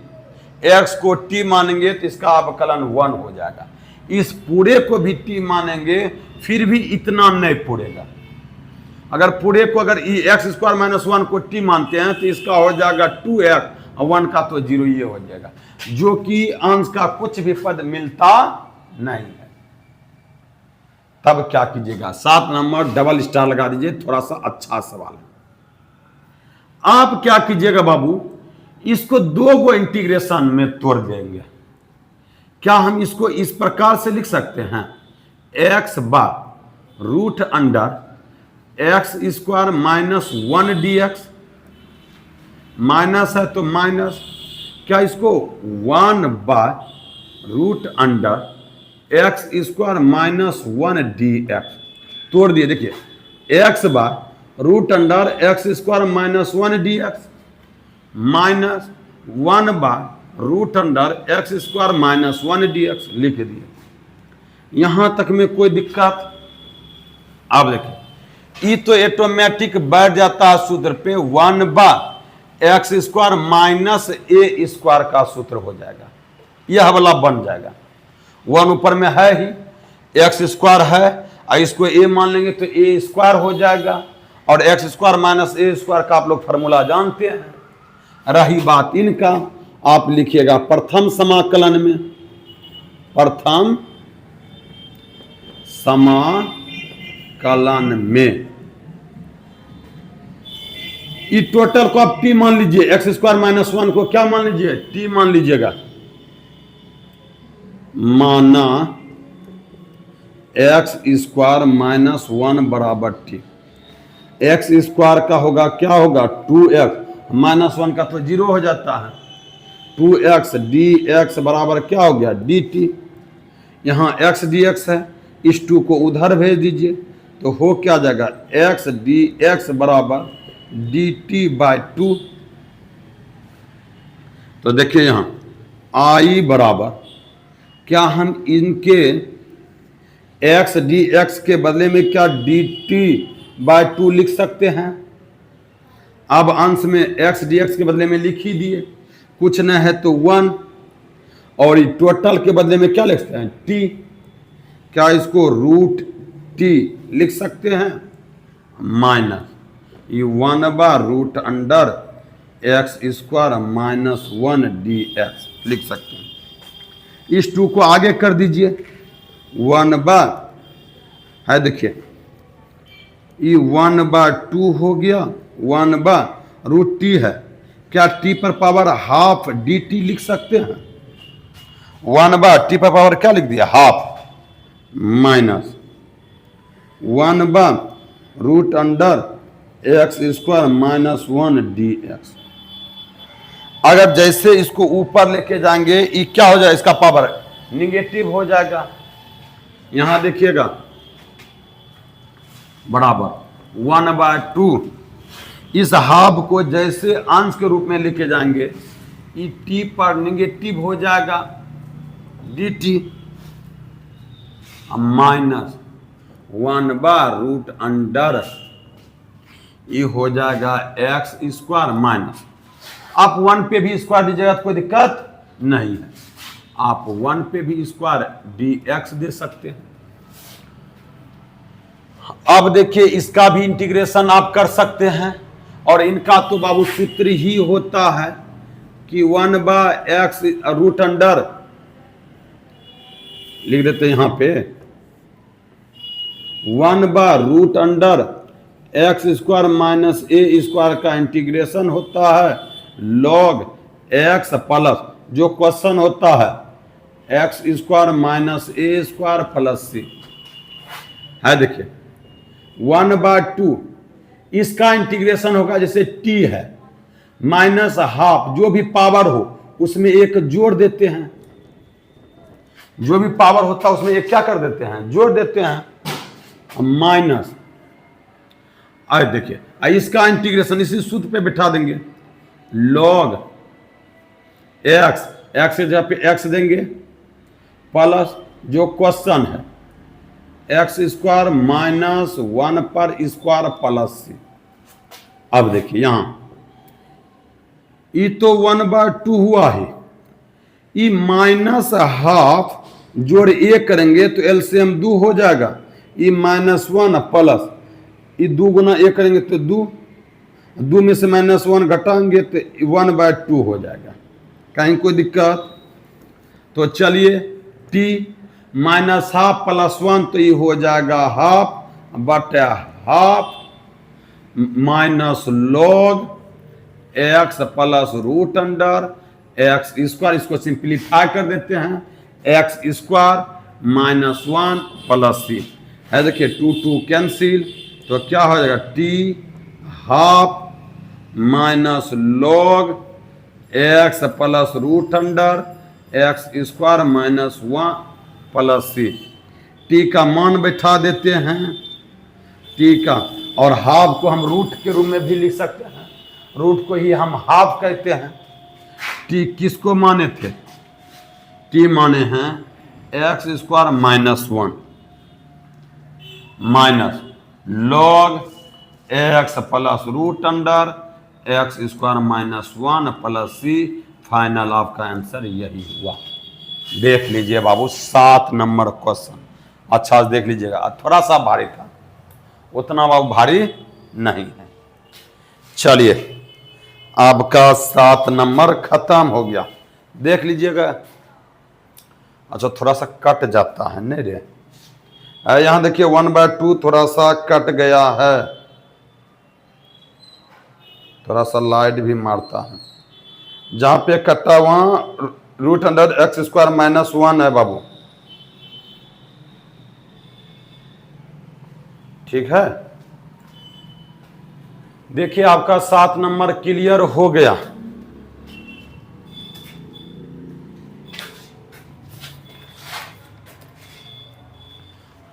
x को t मानेंगे तो इसका अवकलन 1 हो जाएगा। इस पूरे को भी t मानेंगे फिर भी इतना नहीं पुरेगा। अगर पूरे को अगर एक्स स्क्वायर माइनस 1 को t मानते हैं तो इसका हो जाएगा 2x और 1 का तो 0 ये हो जाएगा, जो कि अंश का कुछ भी पद मिलता नहीं है। तब क्या कीजिएगा, 7 नंबर डबल स्टार लगा दीजिए, थोड़ा सा अच्छा सवाल है। आप क्या कीजिएगा बाबू, इसको 2 गो इंटीग्रेशन में तोड़ देंगे। क्या हम इसको इस प्रकार से लिख सकते हैं, एक्स बार root under x square minus 1 dx। Minus है तो माइनस, क्या इसको 1 by root under x square minus 1 dx तोड़ दिए। देखिए एक्स बार root under x square minus 1 dx minus 1 बार root under x square minus 1 dx लिख दिए। यहां तक में कोई दिक्कत? अब देखिए ये तो ऑटोमेटिक बैठ जाता है सूत्र पे, 1 बार x square minus a square का सूत्र हो जाएगा, यह वाला बन जाएगा। 1 ऊपर में है ही, एक्स स्क्वायर है और इसको ए मान लेंगे तो ए स्क्वायर हो जाएगा, और x square minus a square का आप लोग फार्मूला जानते हैं। रही बात इनका, आप लिखिएगा प्रथम समाकलन में, प्रथम समाकलन में ये टोटल को आप टी मान लीजिए, एक्स स्क्वायर माइनस 1 को क्या मान लीजिए, टी मान लीजिएगा। माना एक्स स्क्वायर माइनस 1 बराबर टी, एक्स स्क्वायर का होगा क्या होगा 2x, माइनस 1 का तो 0 हो जाता है, 2x dx बराबर क्या हो गया dt। यहाँ x dx है, इस 2 को उधर भेज दीजिए तो हो क्या जाएगा, x dx बराबर dt बाय 2। तो देखिए यहाँ i बराबर, क्या हम इनके x dx के बदले में क्या dt बाय 2 लिख सकते हैं? अब अंश में x dx के बदले में लिख ही दिए, कुछ न है तो 1, और टोटल के बदले में क्या लिख सकते हैं t, क्या इसको रूट t लिख सकते हैं, माइनस ये 1 बार root under x square minus 1 dx लिख सकते हैं। इस 2 को आगे कर दीजिए, 1 बार है, देखिए ये 1 बार 2 हो गया, 1 बार रूट t है, क्या t पर पावर हाफ dt लिख सकते हैं? 1 बार t पर पावर क्या लिख दिया, हाफ, माइनस 1 बार root under x square minus 1 dx। अगर जैसे इसको ऊपर लेके जाएंगे, ये क्या हो जाएगा, इसका पावर निगेटिव हो जाएगा। यहां देखिएगा बराबर 1/2। इस हाफ को जैसे अंश के रूप में लेके जाएंगे, ई टी पर निगेटिव हो जाएगा डी टी, माइनस 1/√अंडर ये हो जाएगा एक्स स्क्वायर माइनस। आप 1 पे भी स्क्वायर दीजिएगा तो कोई दिक्कत नहीं है, आप 1 पे भी स्क्वायर dx दे सकते हैं। अब देखिए इसका भी इंटीग्रेशन आप कर सकते हैं, और इनका तो बाबू सूत्र ही होता है कि 1/x√अंडर लिख देते हैं यहां पे 1/√अंडर x square minus a square का इंटीग्रेशन होता है log x प्लस जो क्वेश्चन होता है x square minus a square plus c है। देखिए 1/2 इसका इंटीग्रेशन होगा, जैसे t है माइनस हाफ, जो भी पावर हो उसमें एक जोड़ देते हैं, जो भी पावर होता है उसमें एक क्या कर देते हैं, जोड़ देते हैं, माइनस। आज देखिए इसका इंटीग्रेशन इसी सूत्र पे बिठा देंगे, log x, x के जगह पे x देंगे प्लस जो क्वेश्चन है एक्स स्क्वायर माइनस 1 पर स्क्वायर प्लस सी। अब देखिए यहां ये तो 1/2 हुआ है, ये माइनस हाफ जोड़ ए करेंगे तो एलसीएम 2 हो जाएगा, ये -1 प्लस ये 2 गुना ए करेंगे तो 2 में से -1 घटाएंगे तो 1/2 हो जाएगा। कहीं कोई दिक्कत? तो चलिए t माइनस हाफ प्लस 1 तो ये हो जाएगा हाफ बटे half minus log x plus √अंडर एक्स स्क्वायर, इसको सिंप्लीफाई कर देते हैं, x square minus 1 plus c है। देखिए 2 कैंसिल, तो क्या हो जाएगा t half minus log x plus √अंडर x square minus 1 plus c. t का मान बैठा देते हैं, t का, और हाफ को हम रूट के रूप में भी लिख सकते हैं, रूट को ही हम हाफ कहते हैं। t किसको माने थे, t माने हैं x square minus 1 minus log x plus √अंडर x square minus 1 plus c. Final आपका आंसर यही हुआ। देख लीजिए बाबू 7 नंबर क्वेश्चन, अच्छा से देख लीजिएगा, थोड़ा सा भारी था, उतना बाबू भारी नहीं है। चलिए आपका 7 नंबर खत्म हो गया, देख लीजिएगा। अच्छा थोड़ा सा कट जाता है नहीं रे, यहां देखिए 1/2 थोड़ा सा कट गया है, थोड़ा सा लाइट भी मारता है, जहां पे कटा वहां √अंडर एक्स स्क्वायर माइनस 1 है बाबू, ठीक है। देखिए आपका 7 नंबर क्लियर हो गया।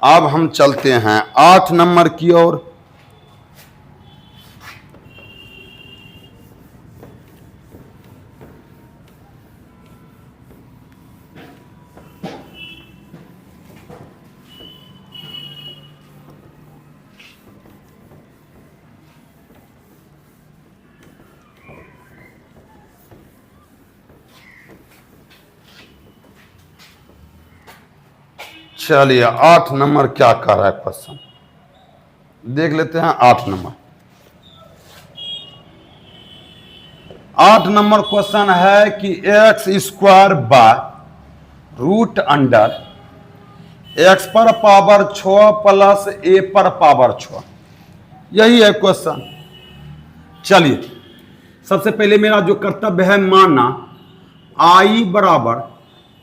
अब हम चलते हैं 8 नंबर की ओर। चलिए 8 नंबर क्या कर रहा है क्वेश्चन, देख लेते हैं। 8 नंबर 8 नंबर क्वेश्चन है कि x square by √under x पर पावर 6 प्लस ए पर पावर 6, यही है क्वेश्चन। चलिए सबसे पहले मेरा जो कर्तव्य है मानना आई बराबर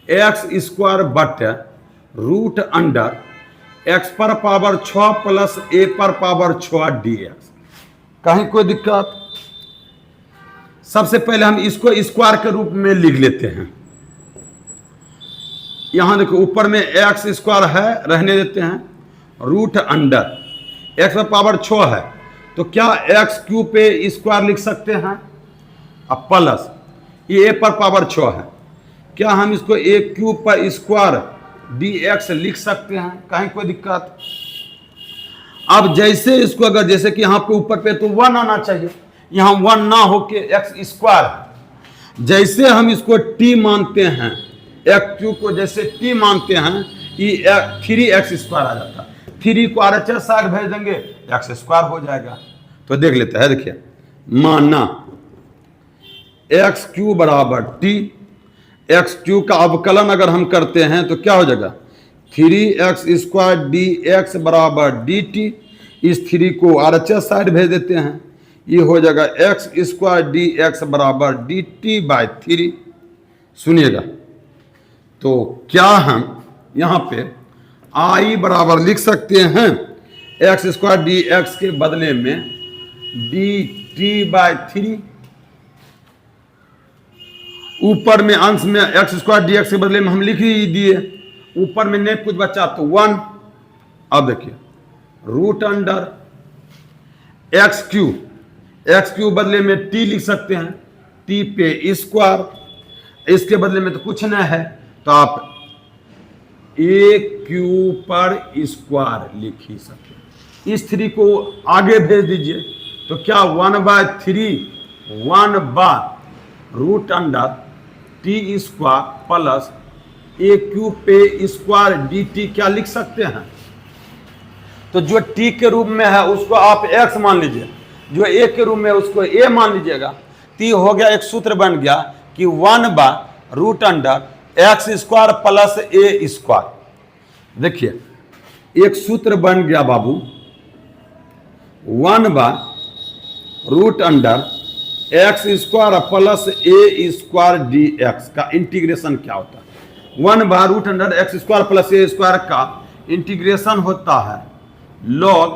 एक्स स्क्वायर बटे √अंडर एक्स पर पावर 6 प्लस ए पर पावर 6 dx। कहीं कोई दिक्कत? सबसे पहले हम इसको स्क्वायर के रूप में लिख लेते हैं। यहां देखो ऊपर में एक्स स्क्वायर है, रहने देते हैं, रूट अंडर एक्स पर पावर 6 है, तो क्या एक्स क्यूब पे स्क्वायर लिख सकते हैं, अब प्लस ये ए पर पावर 6 है, क्या हम इसको ए क्यूब पर स्क्वायर डी एक्स लिख सकते हैं, कहीं कोई दिक्कत। अब जैसे इसको अगर जैसे कि यहाँ पे ऊपर पे तो 1 आना चाहिए, यहाँ 1 ना होके एक्स स्क्वायर है, जैसे हम इसको टी मानते हैं, एक्स क्यूब को जैसे टी मानते हैं, ये 3x स्क्वायर आ जाता है, 3 को RHS साइड भेज देंगे एक्स स्क्वायर हो जाएगा। तो देख लेते हैं, देखिए माना एक्स क्यूब बराबर टी, एक्स क्यूब का अवकलन अगर हम करते हैं तो क्या हो जाएगा, 3x स्क्वायर डी एक्स बराबर डी टी, इस 3 को RHS साइड भेज देते हैं, ये हो जाएगा एक्स स्क्वायर डी एक्स बराबर डी टी बाई 3। सुनिएगा, तो क्या हम यहाँ पे आई बराबर लिख सकते हैं एक्स स्क्वायर डी एक्स के बदले में डी टी बाई 3, ऊपर में अंश में एक्स स्क्वायर डी एक्स के बदले में हम लिख ही दिए, ऊपर में नहीं कुछ बचा तो 1। अब देखिए रूट अंडर एक्स क्यूब बदले में टी लिख सकते हैं, टी पे स्क्वायर, इसके बदले में तो कुछ नहीं है, तो आप ए क्यूब पर स्क्वायर लिख ही सकते हैं। इस 3 को आगे भेज दीजिए, तो क्या 1/3 1 root under t square plus a cube पे स्क्वायर डी टी क्या लिख सकते हैं। तो जो टी के रूप में है उसको आप एक्स मान लीजिए, जो ए के रूप में उसको ए मान लीजिएगा, तो हो गया एक सूत्र बन गया कि 1/रूट under x square plus a square. देखिए एक सूत्र बन गया बाबू, 1/रूट under x square plus a square d x का इंटीग्रेशन क्या होता है। 1/रूट under x square plus a square का इंटीग्रेशन होता है लॉग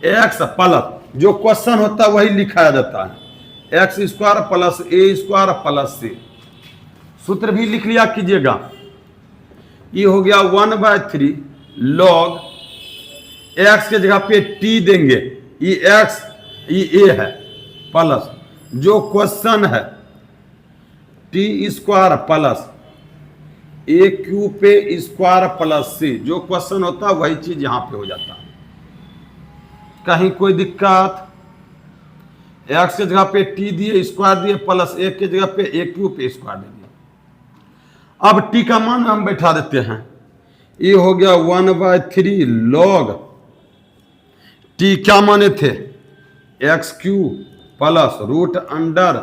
एक्स प्लस, जो क्वेश्चन होता है वही लिखाया जाता है, x square plus a square plus सी। सूत्र भी लिख लिया कीजिएगा, ये हो गया 1/3 लॉग एक्स के जगह पे टी देंगे, ये एक्स ये ए है, प्लस जो क्वेश्चन है T square plus a cube पे स्क्वायर प्लस सी, जो क्वेश्चन होता है वही चीज यहां पे हो जाता है। कहीं कोई दिक्कत, एक्स के जगह पे टी दिए स्क्वायर दिए प्लस ए के जगह पे ए क्यूब पे स्क्वायर दे दिया। अब टी का मान हम बैठा देते हैं, ये हो गया 1/3 लॉग टी क्या माने थे, x cube plus root under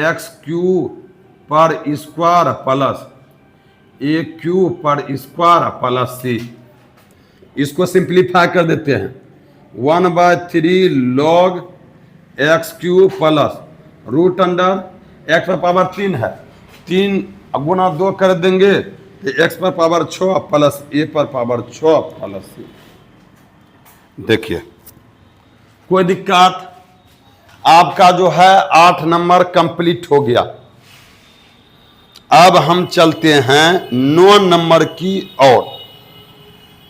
x cube पर स्क्वायर प्लस ए क्यूब पर स्क्वायर प्लस सी। इसको सिंप्लीफाई कर देते हैं, 1/3 log x cube plus root under x पर पावर 3 है, 3 गुना 2 कर देंगे तो एक्स पर पावर 6 प्लस ए पर पावर 6 प्लस सी। देखिए कोई दिक्कत, आपका जो है 8 नंबर कंप्लीट हो गया। अब हम चलते हैं 9 नंबर की ओर।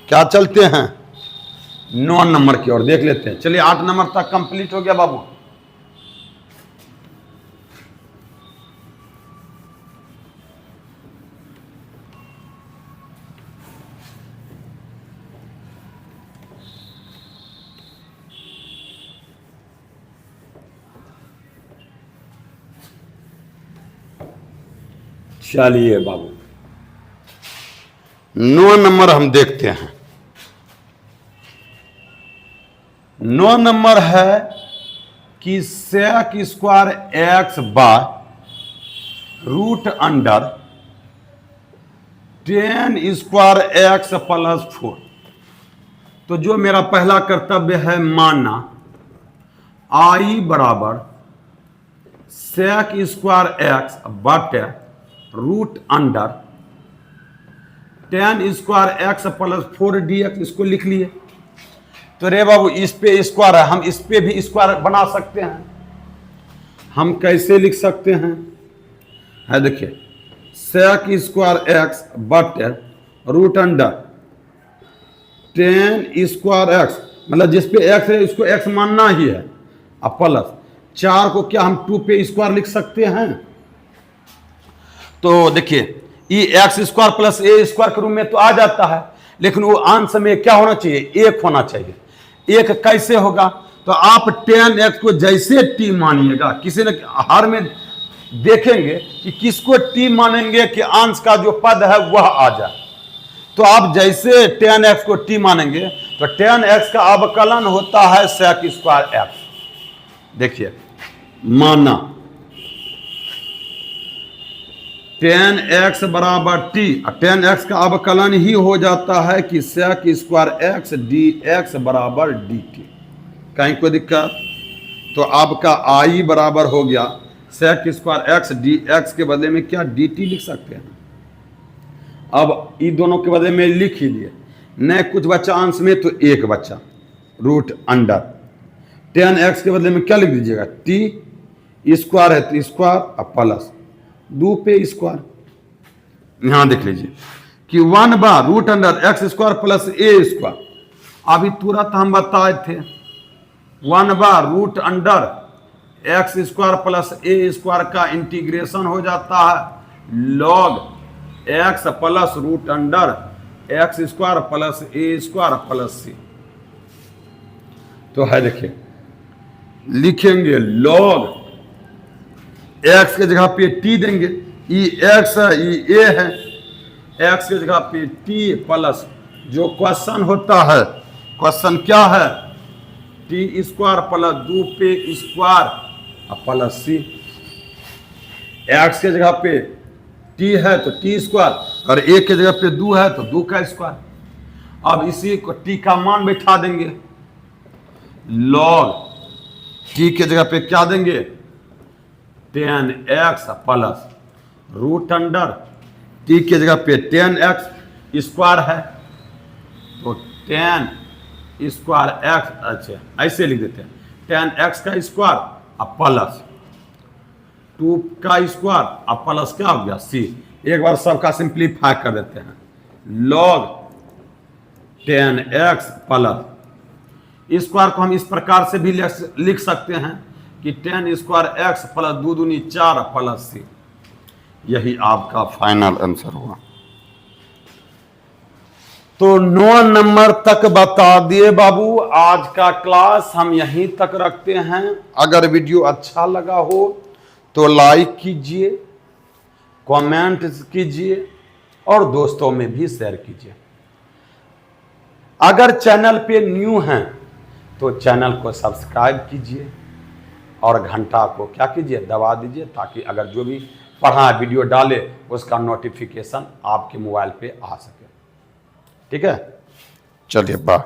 क्या चलते हैं, 9 नंबर की ओर देख लेते हैं। चलिए 8 नंबर तक कंप्लीट हो गया बाबू। चलिए बाबू 9 नंबर हम देखते हैं। 9 नंबर है कि sec square x by root under 10 square x plus 4। तो जो मेरा पहला कर्तव्य है मानना आई बराबर सेक स्क्वायर एक्स बटे root under 10 square x plus 4 d x, इसको लिख लिए। तो रे बाबू इस पे स्क्वायर है, हम इस पे भी स्क्वायर बना सकते हैं। हम कैसे लिख सकते हैं? है देखिए, सेक स्क्वायर एक्स बटे रूट अंडर 10 स्क्वायर एक्स, मतलब जिस पे एक्स है इसको एक्स मानना ही है, अब प्लस 4 को क्या हम 2 पे स्क्वायर लिख सकते हैं? तो देखिए ई x square plus a square के रूप में तो आ जाता है, लेकिन वो आंसर में क्या होना चाहिए? 1 होना चाहिए। 1 कैसे होगा? तो आप 10x को जैसे t मानिएगा, किसी न हर में देखेंगे कि किसको t मानेंगे कि अंश का जो पद है वह आ जाए। तो आप जैसे 10x को t मानेंगे तो 10x का अवकलन होता है sec स्क्वायर x। देखिए माना 10x बराबर t, 10x का अवकलन ही हो जाता है कि sec स्क्वायर x dx बराबर dt। कहीं कोई दिक्कत? तो आपका आई बराबर हो गया sec स्क्वायर x dx के बदले में क्या dt लिख सकते हैं। अब इन दोनों के बदले में लिख ही लिए, न कुछ बच्चा अंश में तो 1 बच्चा रूट अंडर 10x के बदले में क्या लिख दीजिएगा? t स्क्वायर है तो स्क्वायर अब प्लस 2 पे स्क्वायर। यहां देख लीजिए कि 1 बार root under x square plus a square. अभी तुरंत हम बताए थे 1 बार root under x square plus a square का इंटीग्रेशन हो जाता है log x plus root under x square plus a square plus c. तो है देखिए लिखेंगे लॉग एक्स के जगह पे टी देंगे, ई एक्स है ई ए है, एक्स के जगह पे टी प्लस जो क्वेश्चन होता है, क्वेश्चन क्या है? टी स्क्वायर प्लस 2 पे स्क्वायर प्लस सी। एक्स के जगह पे टी है तो टी स्क्वायर और ए के जगह पे 2 है तो 2 का स्क्वायर। अब इसी को टी का मान बैठा देंगे, लॉग टी के जगह पे क्या देंगे? 10x plus root under T के जगह पे 10x स्क्वायर है तो 10 स्क्वायर x, अच्छा ऐसे लिख देते हैं 10x का स्क्वायर अब प्लस 2 का स्क्वायर अब प्लस क्या हो गया? c। एक बार सबका सिंप्लीफाई कर देते हैं, लॉग 10x प्लस स्क्वायर को हम इस प्रकार से भी लिख सकते हैं कि 10 स्क्वायर x प्लस 2 दूनी 4 प्लस c। यही आपका फाइनल आंसर हुआ। तो 9 नंबर तक बता दिए बाबू। आज का क्लास हम यहीं तक रखते हैं। अगर वीडियो अच्छा लगा हो तो लाइक कीजिए, कमेंट कीजिए और दोस्तों में भी शेयर कीजिए। अगर चैनल पे न्यू हैं तो चैनल को सब्सक्राइब कीजिए और घंटा को क्या कीजिए? दबा दीजिए, ताकि अगर जो भी पढ़ा वीडियो डाले उसका नोटिफिकेशन आपके मोबाइल पे आ सके। ठीक है, चलिए बाय।